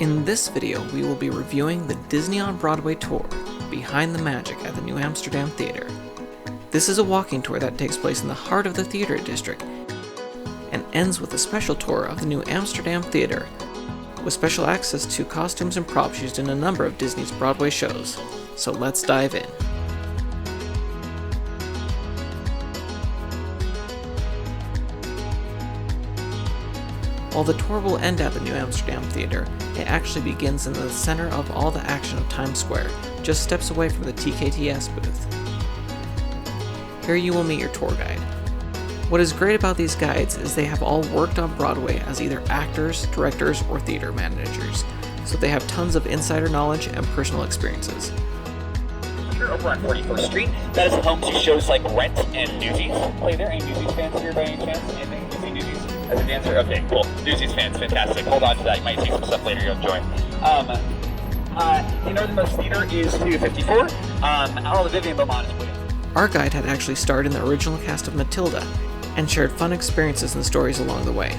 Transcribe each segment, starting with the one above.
In this video, we will be reviewing the Disney on Broadway Tour, Behind the Magic at the New Amsterdam Theatre. This is a walking tour that takes place in the heart of the theater district and ends with a special tour of the New Amsterdam Theatre, with special access to costumes and props used in a number of Disney's Broadway shows. So let's dive in. While the tour will end at the New Amsterdam Theatre, it actually begins in the center of all the action of Times Square, just steps away from the TKTS booth. Here you will meet your tour guide. What is great about these guides is they have all worked on Broadway as either actors, directors, or theater managers, so they have tons of insider knowledge and personal experiences. Here over on 41st Street, that is home to shows like Rent and Newsies. Play there, any Newsies fans here by any chance? Anything? You see Newsies as a dancer? Okay, cool. Newsies fans, fantastic. Hold on to that. You might see some stuff later you'll enjoy. The northernmost theater is 254. All the Vivian Beaumont is waiting. Our guide had actually starred in the original cast of Matilda and shared fun experiences and stories along the way.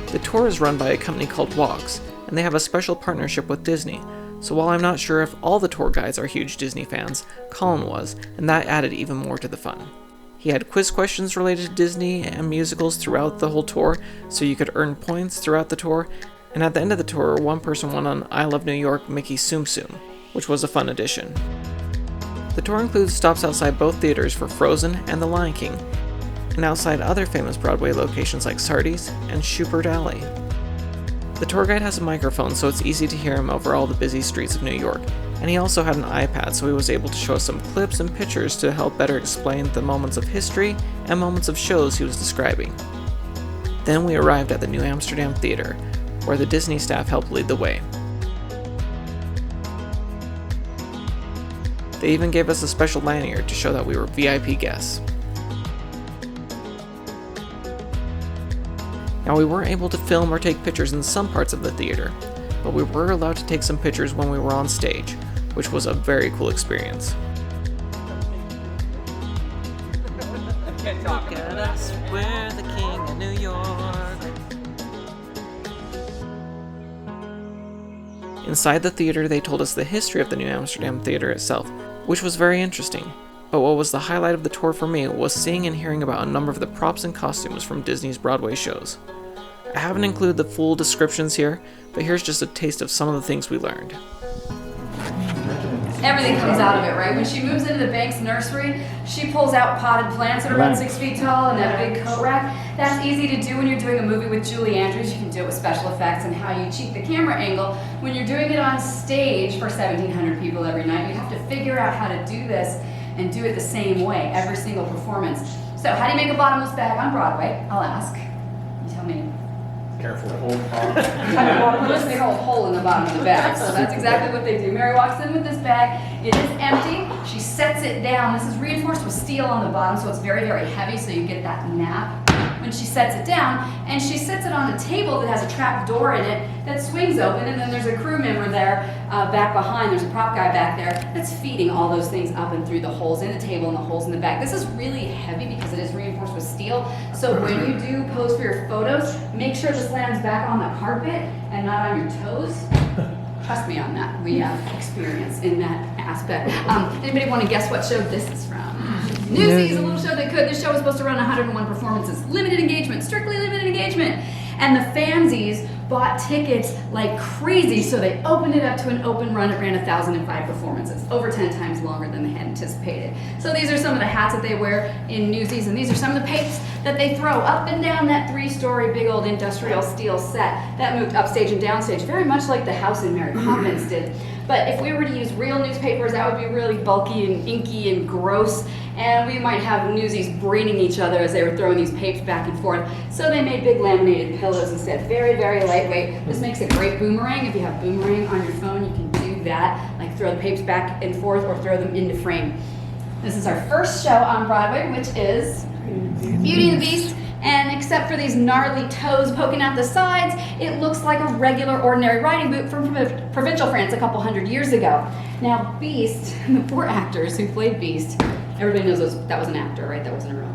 The tour is run by a company called Walks, and they have a special partnership with Disney. So while I'm not sure if all the tour guides are huge Disney fans, Colin was, and that added even more to the fun. He had quiz questions related to Disney and musicals throughout the whole tour, so you could earn points throughout the tour, and at the end of the tour, one person won an I Love New York Mickey Tsum Tsum, which was a fun addition. The tour includes stops outside both theaters for Frozen and The Lion King, and outside other famous Broadway locations like Sardi's and Shupert Alley. The tour guide has a microphone, so it's easy to hear him over all the busy streets of New York, and he also had an iPad, so he was able to show us some clips and pictures to help better explain the moments of history and moments of shows he was describing. Then we arrived at the New Amsterdam Theatre, where the Disney staff helped lead the way. They even gave us a special lanyard to show that we were VIP guests. Now, we weren't able to film or take pictures in some parts of the theater, but we were allowed to take some pictures when we were on stage, which was a very cool experience. Look at us, we're the king of New York. Inside the theater, they told us the history of the New Amsterdam Theatre itself, which was very interesting. But what was the highlight of the tour for me was seeing and hearing about a number of the props and costumes from Disney's Broadway shows. I haven't included the full descriptions here, but here's just a taste of some of the things we learned. Everything comes out of it, right? When she moves into the Banks nursery, she pulls out potted plants that are about 6 feet tall and that big coat rack. That's easy to do when you're doing a movie with Julie Andrews. You can do it with special effects and how you cheat the camera angle. When you're doing it on stage for 1,700 people every night, you have to figure out how to do this and do it the same way, every single performance. So how do you make a bottomless bag on Broadway? I'll ask. You tell me. Careful. Bottomless, they hold a hole in the bottom of the bag. So that's exactly what they do. Mary walks in with this bag. It is empty. She sets it down. This is reinforced with steel on the bottom, so it's very, very heavy, so you get that nap when she sets it down. And she sits it on a table that has a trap door in it that swings open, and then there's a crew member there back behind. There's a prop guy back there that's feeding all those things up and through the holes in the table and the holes in the bag. This is really heavy because it is reinforced with steel. So when you do pose for your photos, make sure this lands back on the carpet and not on your toes. Trust me on that. We have experience in that aspect. Anybody want to guess what show this is from? Newsies, a little show that could. This show was supposed to run 101 performances. Limited engagement, strictly limited engagement. And the fansies bought tickets like crazy, so they opened it up to an open run. It ran 1,005 performances, over 10 times longer than they had anticipated. So these are some of the hats that they wear in Newsies, and these are some of the papes that they throw up and down that 3-story big old industrial steel set that moved upstage and downstage, very much like the house in Mary Poppins did. But if we were to use real newspapers, that would be really bulky and inky and gross, and we might have Newsies braining each other as they were throwing these papes back and forth. So they made big laminated pillows instead. Very, very lightweight. This makes a great boomerang. If you have boomerang on your phone, you can do that, like throw the papes back and forth or throw them into frame. This is our first show on Broadway, which is Beauty and the Beast. And except for these gnarly toes poking out the sides, it looks like a regular, ordinary riding boot from provincial France a couple hundred years ago. Now, Beast, the 4 actors who played Beast, everybody knows that was an actor, right? That wasn't a real.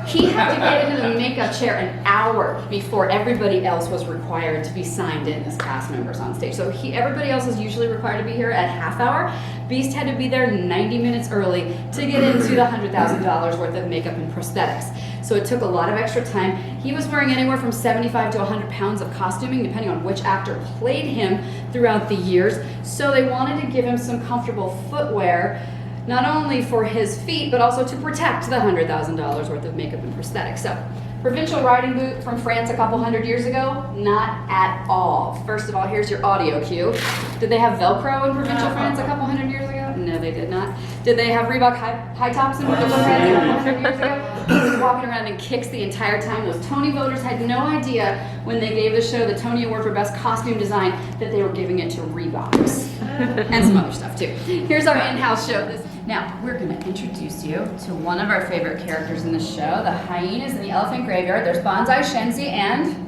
He had to get into the makeup chair an hour before everybody else was required to be signed in as cast members on stage. So everybody else is usually required to be here at half hour. Beast had to be there 90 minutes early to get into the $100,000 worth of makeup and prosthetics. So it took a lot of extra time. He was wearing anywhere from 75 to 100 pounds of costuming, depending on which actor played him throughout the years. So they wanted to give him some comfortable footwear, not only for his feet, but also to protect the $100,000 worth of makeup and prosthetics. So, provincial riding boot from France a couple hundred years ago? Not at all. First of all, here's your audio cue. Did they have Velcro in provincial France a couple hundred years ago? No, they did not. Did they have Reebok high tops in provincial France a couple hundred years ago? He was walking around in kicks the entire time. Those Tony voters had no idea when they gave the show the Tony Award for Best Costume Design that they were giving it to Reeboks. And some other stuff too. Here's our in-house show. Now, we're going to introduce you to one of our favorite characters in the show, the hyenas in the elephant graveyard. There's Bonsai, Shenzi, and...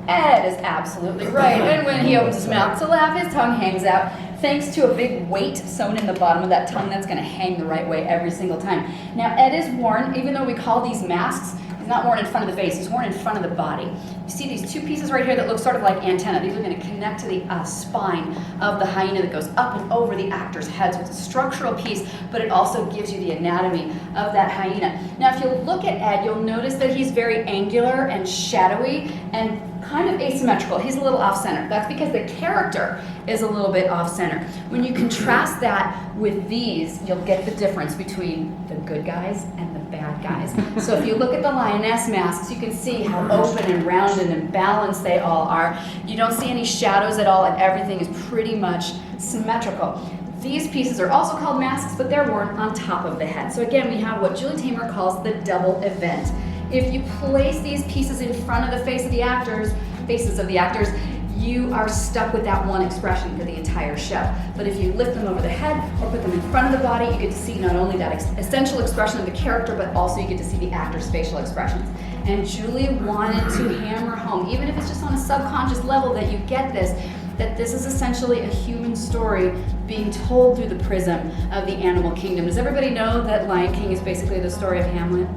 Ed is absolutely right. And when he opens his mouth to laugh, his tongue hangs out, thanks to a big weight sewn in the bottom of that tongue that's going to hang the right way every single time. Now, Ed is worn, even though we call these masks, he's not worn in front of the face, he's worn in front of the body. You see these two pieces right here that look sort of like antenna. These are going to connect to the spine of the hyena that goes up and over the actor's head. So it's a structural piece, but it also gives you the anatomy of that hyena. Now, if you look at Ed, you'll notice that he's very angular and shadowy and kind of asymmetrical. He's a little off-center. That's because the character is a little bit off-center. When you contrast that with these, you'll get the difference between the good guys and the bad guys. So if you look at the lioness masks, you can see how open and rounded and balanced they all are. You don't see any shadows at all, and everything is pretty much symmetrical. These pieces are also called masks, but they're worn on top of the head. So again, we have what Julie Taymor calls the double event. If you place these pieces in front of the faces of the actors, you are stuck with that one expression for the entire show. But if you lift them over the head or put them in front of the body, you get to see not only that essential expression of the character, but also you get to see the actor's facial expressions. And Julie wanted to hammer home, even if it's just on a subconscious level that you get this, that this is essentially a human story being told through the prism of the animal kingdom. Does everybody know that Lion King is basically the story of Hamlet?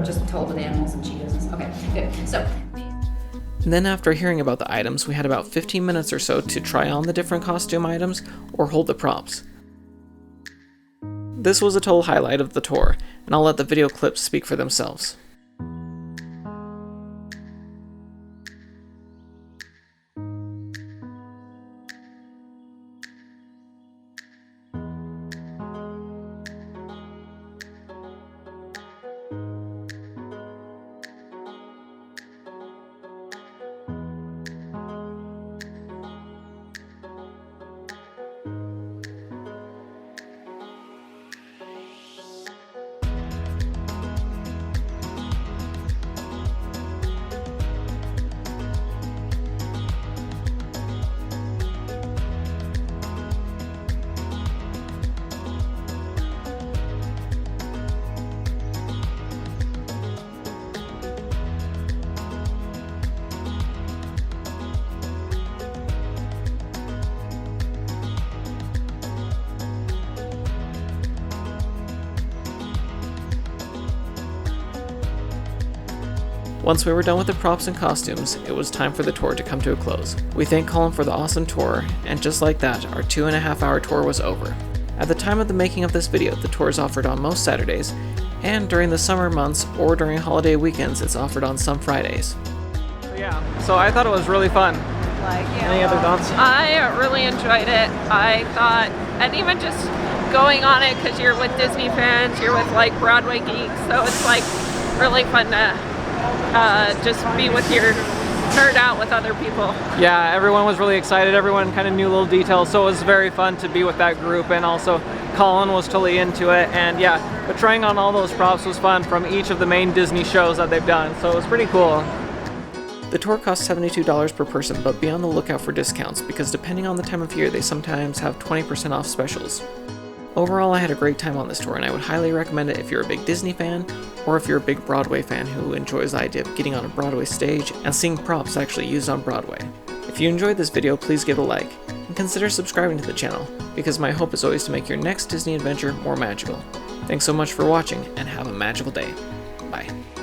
Just told with animals and cheetahs and stuff. Okay, good. So. And then after hearing about the items, we had about 15 minutes or so to try on the different costume items or hold the props. This was a total highlight of the tour, and I'll let the video clips speak for themselves. Once we were done with the props and costumes, it was time for the tour to come to a close. We thank Colin for the awesome tour, and just like that, our 2.5-hour tour was over. At the time of the making of this video, the tour is offered on most Saturdays, and during the summer months or during holiday weekends, it's offered on some Fridays. So I thought it was really fun. Any other thoughts? I really enjoyed it. I thought, and even just going on it, because you're with Disney fans, you're with like Broadway geeks, so it's like really fun to just be with your nerd out with other people. Yeah, everyone was really excited. Everyone kind of knew little details, so it was very fun to be with that group, and also Colin was totally into it. And yeah, but trying on all those props was fun from each of the main Disney shows that they've done, so it was pretty cool. The tour costs $72 per person, but be on the lookout for discounts because depending on the time of year, they sometimes have 20% off specials. Overall, I had a great time on this tour, and I would highly recommend it if you're a big Disney fan, or if you're a big Broadway fan who enjoys the idea of getting on a Broadway stage and seeing props actually used on Broadway. If you enjoyed this video, please give it a like, and consider subscribing to the channel, because my hope is always to make your next Disney adventure more magical. Thanks so much for watching, and have a magical day. Bye.